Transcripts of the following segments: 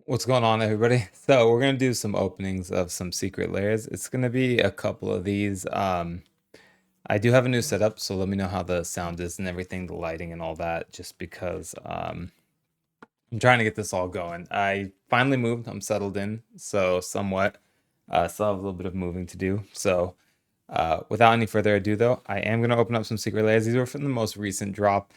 What's going on, everybody? So we're gonna do some openings of some secret layers. It's gonna be a couple of these. I do have a new setup, so let me know how the sound is and everything, the lighting and all that, just because I'm trying to get this all going. I finally moved, I'm settled in, so somewhat. Still have a little bit of moving to do. So without any further ado, though, I am going to open up some secret layers. These were from the most recent drop.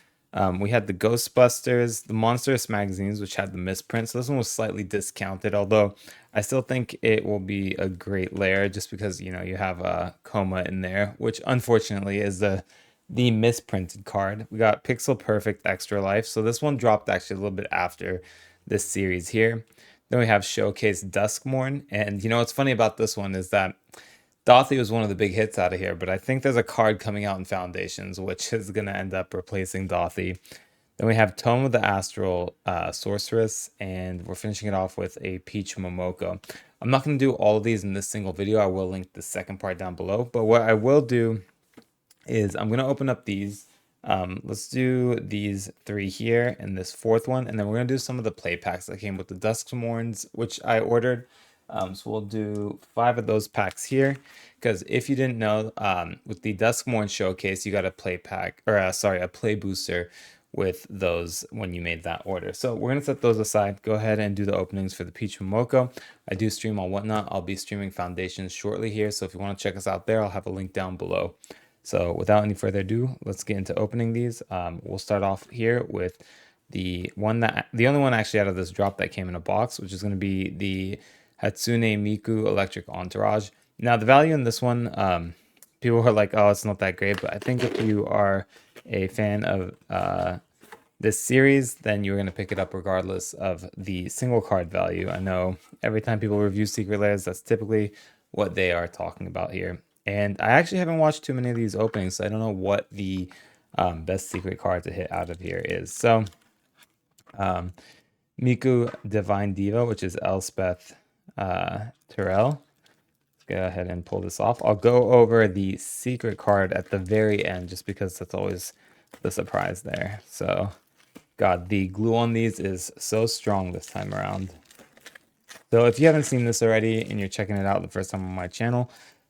We had the Ghostbusters, the Monstrous magazines, which had the misprint. So this one was slightly discounted, although I still think it will be a great layer just because, you have a Coma in there, which unfortunately is the misprinted card. We got Pixel Perfect Extra Life. So this one dropped actually a little bit after this series here. Then we have Showcase-Tome. And what's funny about this one is that Dothy was one of the big hits out of here, but I think there's a card coming out in Foundations, which is going to end up replacing Dothy. Then we have Tome of the Astral Sorceress, and we're finishing it off with a Peach Momoko. I'm not going to do all of these in this single video. I will link the second part down below, but what I will do is I'm going to open up these. Let's do these three here and this fourth one, and then we're going to do some of the play packs that came with the Duskmournes, which I ordered. So we'll do 5 of those packs here, because if you didn't know, with the Duskmourne showcase, you got a play pack, or a play booster with those when you made that order. So we're going to set those aside. Go ahead and do the openings for the Peach Momoko. I do stream on Whatnot. I'll be streaming Foundations shortly here, so if you want to check us out there, I'll have a link down below. So without any further ado, let's get into opening these. We'll start off here with the only one actually out of this drop that came in a box, which is going to be the Hatsune Miku Electric Entourage. Now the value in this one, people are like, oh, it's not that great, but I think if you are a fan of this series, then you're going to pick it up regardless of the single card value. I know every time people review Secret Layers, that's typically what they are talking about here. And I actually haven't watched too many of these openings, so I don't know what the best secret card to hit out of here is. So, Miku Divine Diva, which is Elspeth Terrell. Let's go ahead and pull this off. I'll go over the secret card at the very end, just because that's always the surprise there. So, God, the glue on these is so strong this time around. So if you haven't seen this already and you're checking it out the first time on my channel,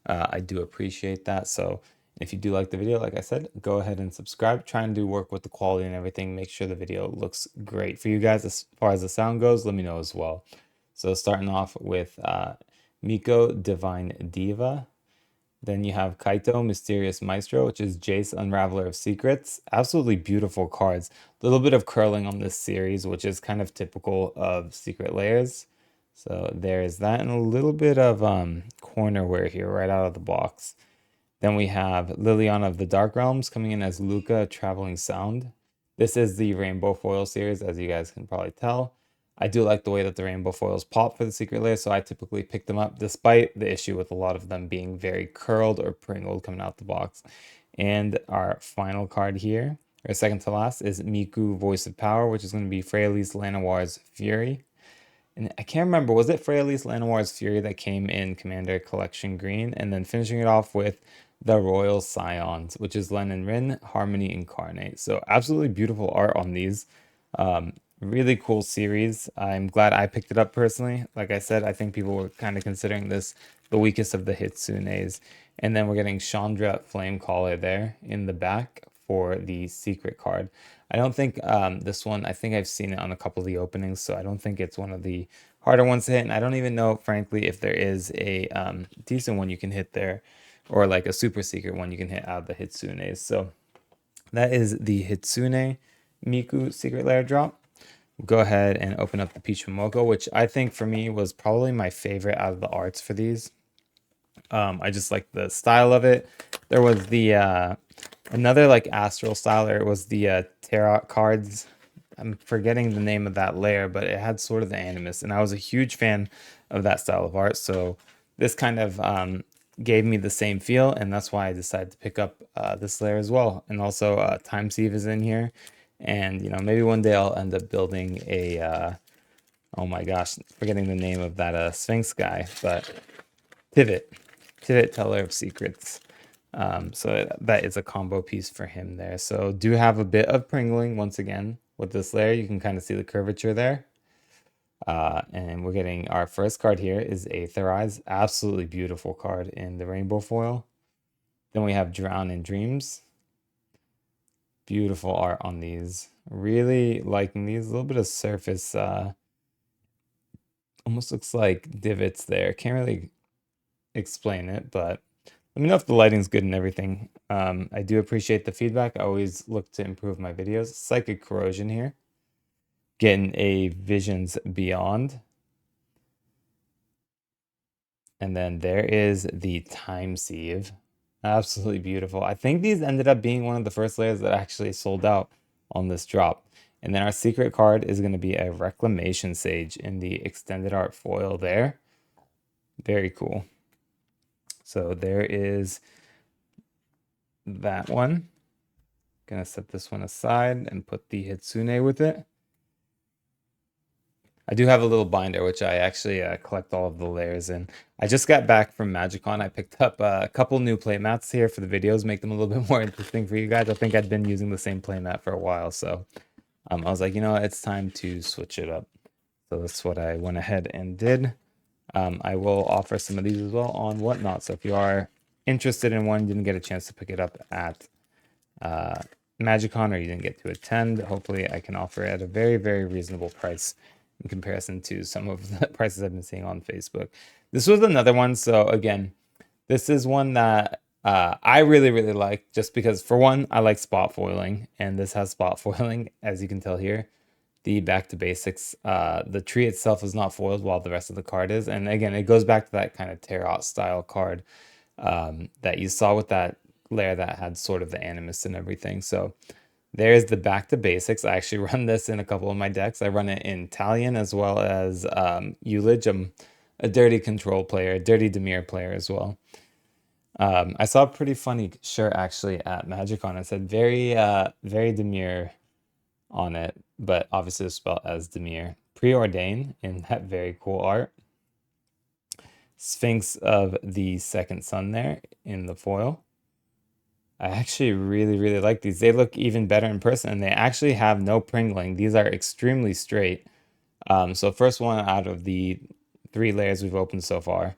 I do appreciate that. So if you do like the video, like I said, go ahead and subscribe. Try and do work with the quality and everything. Make sure the video looks great for you guys. As far as the sound goes, let me know as well. So starting off with Miko Divine Diva. Then you have Kaito Mysterious Maestro, which is Jace Unraveler of Secrets. Absolutely beautiful cards. A little bit of curling on this series, which is kind of typical of Secret Layers. So there's that, and a little bit of corner wear here right out of the box. Then we have Liliana of the Dark Realms coming in as Luca Traveling Sound. This is the Rainbow Foil series, as you guys can probably tell. I do like the way that the rainbow foils pop for the secret layer, so I typically pick them up despite the issue with a lot of them being very curled or pringled coming out the box. And our final card here, or second to last, is Miku Voice of Power, which is going to be Freyalise Lanoir's Fury. And I can't remember, was it Freyalise Lanoir's Fury that came in Commander Collection Green? And then finishing it off with the Royal Scions, which is Len and Rin, Harmony Incarnate. So absolutely beautiful art on these. Really cool series. I'm glad I picked it up personally. Like I said, I think people were kind of considering this the weakest of the Hitsunes. And then we're getting Chandra Flamecaller there in the back for the secret card. I don't think this one, I think I've seen it on a couple of the openings, so I don't think it's one of the harder ones to hit. And I don't even know, frankly, if there is a decent one you can hit there, or like a super secret one you can hit out of the Hitsunes. So that is the Hatsune Miku Secret Lair drop. We'll go ahead and open up the Peach Momoko, which I think for me was probably my favorite out of the arts for these. I just like the style of it. There was the another like Astral style, or it was the tarot cards. I'm forgetting the name of that layer, but it had sort of the animus, and I was a huge fan of that style of art. So this kind of gave me the same feel, and that's why I decided to pick up this layer as well. And also Time Sieve is in here, and maybe one day I'll end up building a oh my gosh, forgetting the name of that Sphinx guy, but Pivot Teller of Secrets. So that is a combo piece for him there. So do have a bit of pringling once again with this layer. You can kind of see the curvature there. And we're getting our first card here is Aetherize. Absolutely beautiful card in the rainbow foil. Then we have Drown in Dreams. Beautiful art on these. Really liking these. A little bit of surface. Almost looks like divots there. Can't really explain it, but let me know if the lighting's good and everything. I do appreciate the feedback. I always look to improve my videos. Psychic Corrosion here. Getting a Visions Beyond. And then there is the Time Sieve. Absolutely beautiful. I think these ended up being one of the first layers that actually sold out on this drop. And then our secret card is going to be a Reclamation Sage in the extended art foil there. Very cool. So there is that one. Gonna set this one aside and put the Hatsune with it. I do have a little binder, which I actually collect all of the layers in. I just got back from MagicCon. I picked up a couple new playmats here for the videos, make them a little bit more interesting for you guys. I think I'd been using the same playmat for a while, so I was like, you know what, it's time to switch it up. So that's what I went ahead and did. I will offer some of these as well on Whatnot. So if you are interested in one, didn't get a chance to pick it up at MagicCon or you didn't get to attend, hopefully I can offer it at a very, very reasonable price in comparison to some of the prices I've been seeing on Facebook. This was another one. So again, this is one that I really, really like just because, for one, I like spot foiling, and this has spot foiling, as you can tell here. The back to basics, the tree itself is not foiled while the rest of the card is. And again, it goes back to that kind of Tarot style card that you saw with that layer that had sort of the animus and everything. So there's the back to basics. I actually run this in a couple of my decks. I run it in Italian as well as Ulige. I'm a dirty control player, a dirty Demir player as well. I saw a pretty funny shirt actually at MagicCon. It said very, very Demir on it, but obviously it's spelled as Demir. Preordain in that very cool art. Sphinx of the Second Sun there in the foil. I actually really, really like these. They look even better in person, and they actually have no pringling. These are extremely straight. So first one out of the 3 layers we've opened so far.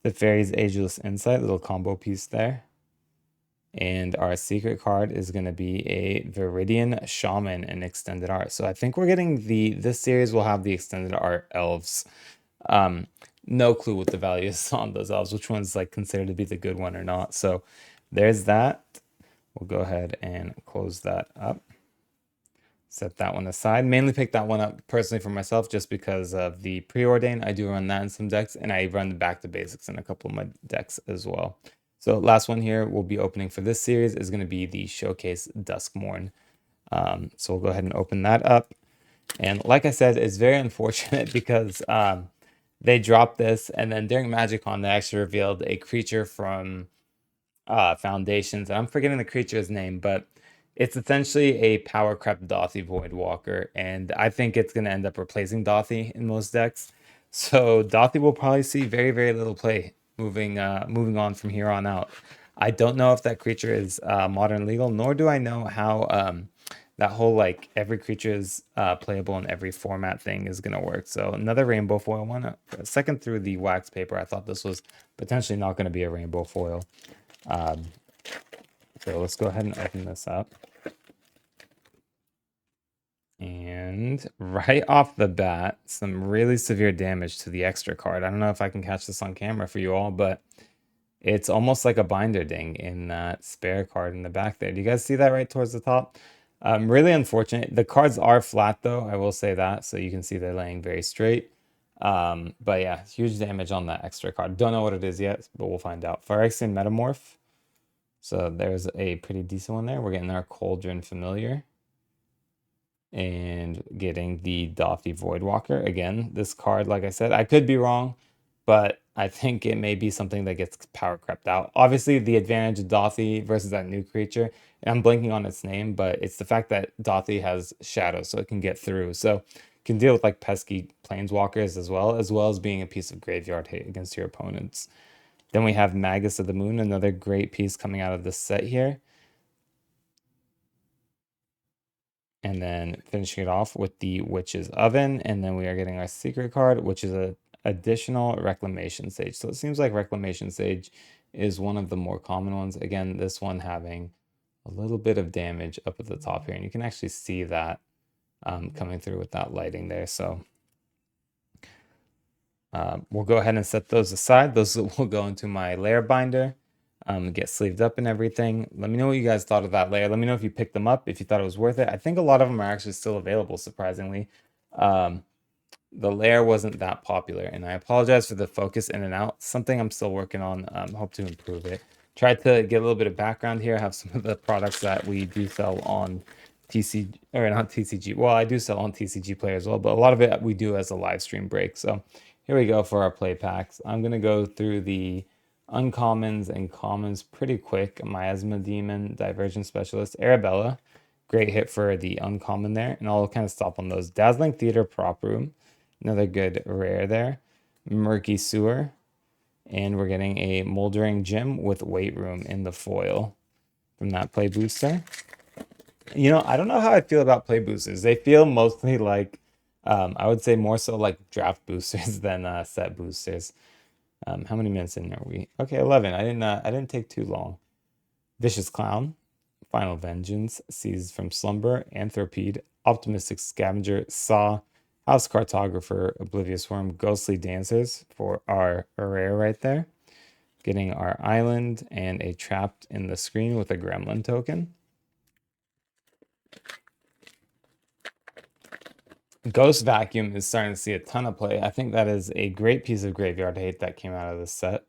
The Fairy's Ageless Insight, little combo piece there. And our secret card is going to be a Viridian Shaman in extended art. So I think we're getting this series will have the extended art elves. No clue what the value is on those elves, which one's like considered to be the good one or not. So there's that. We'll go ahead and close that up. Set that one aside. Mainly picked that one up personally for myself just because of the Preordain. I do run that in some decks, and I run the back to basics in a couple of my decks as well. So last one here we'll be opening for this series is going to be the Showcase-Duskmourne. So we'll go ahead and open that up. And like I said, it's very unfortunate because they dropped this, and then during MagicCon, they actually revealed a creature from Foundations. And I'm forgetting the creature's name, but it's essentially a power crept Dothy Voidwalker, and I think it's going to end up replacing Dothy in most decks. So Dothy will probably see very, very little play moving on from here on out. I don't know if that creature is modern legal, nor do I know how that whole like every creature is playable in every format thing is going to work. So another rainbow foil one. Second through the wax paper, I thought this was potentially not going to be a rainbow foil. So let's go ahead and open this up. And right off the bat, some really severe damage to the extra card. I don't know if I can catch this on camera for you all, but it's almost like a binder ding in that spare card in the back there. Do you guys see that right towards the top? Really unfortunate. The cards are flat though, I will say that. So you can see they're laying very straight. But yeah, huge damage on that extra card. Don't know what it is yet, but we'll find out. Phyrexian Metamorph. So there's a pretty decent one there. We're getting our Cauldron Familiar. And getting the Dothy Voidwalker. Again, this card, like I said, I could be wrong, but I think it may be something that gets power crept out. Obviously, the advantage of Dothy versus that new creature, and I'm blanking on its name, but it's the fact that Dothy has shadow, so it can get through. So it can deal with like pesky planeswalkers as well as being a piece of graveyard hate against your opponents. Then we have Magus of the Moon, another great piece coming out of this set here. And then finishing it off with the Witch's Oven. And then we are getting our secret card, which is a additional Reclamation Sage. So it seems like Reclamation Sage is one of the more common ones. Again, this one having a little bit of damage up at the top here. And you can actually see that coming through with that lighting there. So we'll go ahead and set those aside. Those will go into my layer binder, get sleeved up and everything. Let me know what you guys thought of that layer. Let me know if you picked them up, if you thought it was worth it. I think a lot of them are actually still available, surprisingly. The layer wasn't that popular, and I apologize for the focus in and out. Something I'm still working on. Hope to improve it. Tried to get a little bit of background here. I have some of the products that we do sell on TCG, or not TCG. Well, I do sell on TCGplayer as well, but a lot of it we do as a live stream break. So here we go for our play packs. I'm gonna go through the uncommons and commons pretty quick. Miasma Demon, Divergent Specialist, Arabella. Great hit for the uncommon there, and I'll kind of stop on those. Dazzling Theater Prop Room, another good rare there. Murky Sewer, and we're getting a Moldering Gym with Weight Room in the foil from that play booster. You know, I don't know how I feel about play boosters. They feel mostly like, I would say more so like draft boosters than set boosters. How many minutes in are we? Okay, 11. I didn't take too long. Vicious Clown, Final Vengeance, Seized from Slumber, Anthropede, Optimistic Scavenger, Saw, House Cartographer, Oblivious Worm, Ghostly Dancers for our rare right there. Getting our island and a Trapped in the Screen with a Gremlin token. Ghost Vacuum is starting to see a ton of play. I think that is a great piece of graveyard hate that came out of this set.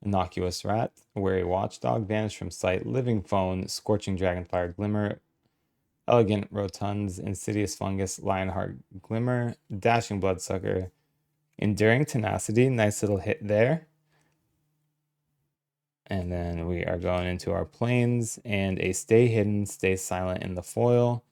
Innocuous Rat, Wary Watchdog, Vanish from Sight, Living Phone, Scorching Dragonfire Glimmer, Elegant Rotunds, Insidious Fungus, Lionheart Glimmer, Dashing Bloodsucker, Enduring Tenacity, nice little hit there. And then we are going into our planes and a Stay Hidden, Stay Silent in the foil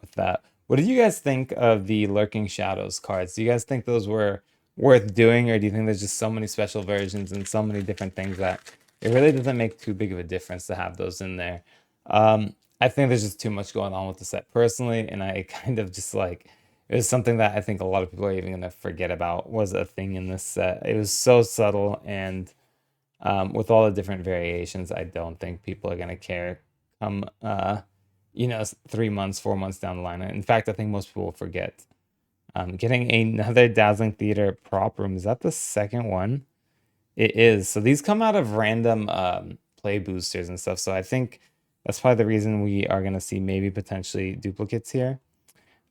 with that. What did you guys think of the Lurking Shadows cards? Do you guys think those were worth doing, or do you think there's just so many special versions and so many different things that it really doesn't make too big of a difference to have those in there? I think there's just too much going on with the set personally, and I kind of just like, it was something that I think a lot of people are even going to forget about was a thing in this set. It was so subtle, and with all the different variations, I don't think people are going to care come, you know, 3 months, 4 months down the line. In fact, I think most people will forget. Getting another Dazzling Theater prop room. Is that the second one? It is. So these come out of random play boosters and stuff. So I think that's probably the reason we are going to see maybe potentially duplicates here.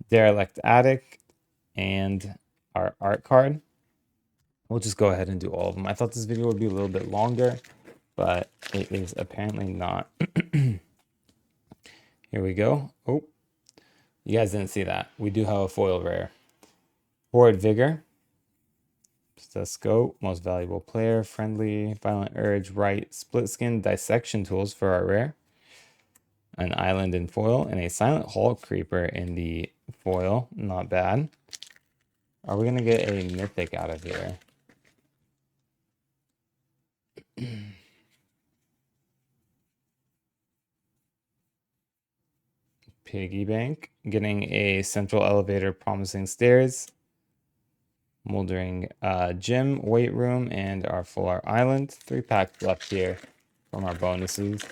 Derelict Attic and our art card. We'll just go ahead and do all of them. I thought this video would be a little bit longer, but it is apparently not. Here we go. Oh, you guys didn't see that. We do have a foil rare. Horrid Vigor. Stusco, Most Valuable Player, Friendly, Violent Urge, Right, Split Skin, Dissection Tools for our rare. An Island in foil, and a Silent Hall Creeper in the foil. Not bad. Are we going to get a Mythic out of here? Piggy Bank. Getting a Central Elevator, Promising Stairs. Moldering Gym, Weight Room, and our full art island. 3 packs left here from our bonuses.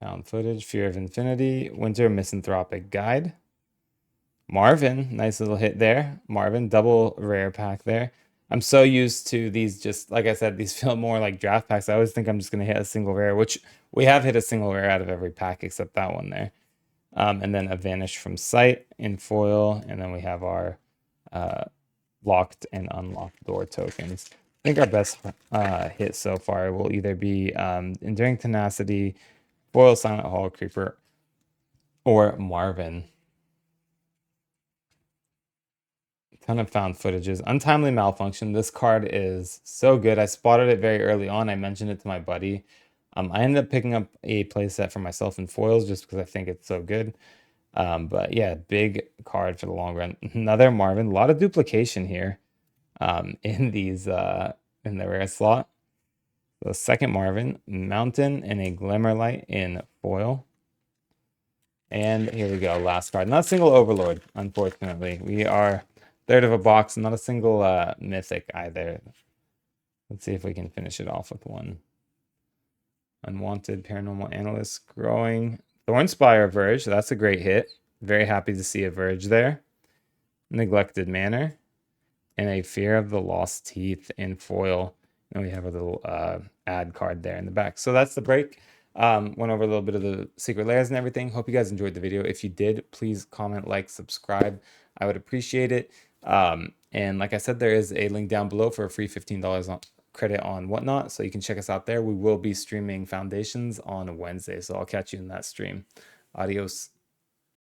Found Footage, Fear of Infinity, Winter Misanthropic Guide. Marvin, nice little hit there. Marvin, double rare pack there. I'm so used to these, just like I said, these feel more like draft packs. I always think I'm just going to hit a single rare, which we have hit a single rare out of every pack except that one there. And then a Vanish from Sight in foil. And then we have our locked and unlocked door tokens. I think our best hit so far will either be Enduring Tenacity, Foil Silent Hall Creeper, or Marvin. Ton of found footages. Untimely Malfunction. This card is so good. I spotted it very early on. I mentioned it to my buddy. I ended up picking up a playset for myself in foils just because I think it's so good. But yeah, big card for the long run. Another Marvin. A lot of duplication here in these in the rare slot. The second Marvin, Mountain, and a Glimmerlight in foil. And here we go, last card. Not a single Overlord, unfortunately. We are third of a box, not a single Mythic either. Let's see if we can finish it off with one. Unwanted Paranormal Analyst, Growing. Thornspire Verge, that's a great hit. Very happy to see a Verge there. Neglected Manor. And a Fear of the Lost Teeth in foil. And we have a little ad card there in the back. So that's the break. Went over a little bit of the secret layers and everything. Hope you guys enjoyed the video. If you did, please comment, like, subscribe. I would appreciate it. And like I said, there is a link down below for a free $15 on credit on Whatnot. So you can check us out there. We will be streaming Foundations on Wednesday. So I'll catch you in that stream. Adios.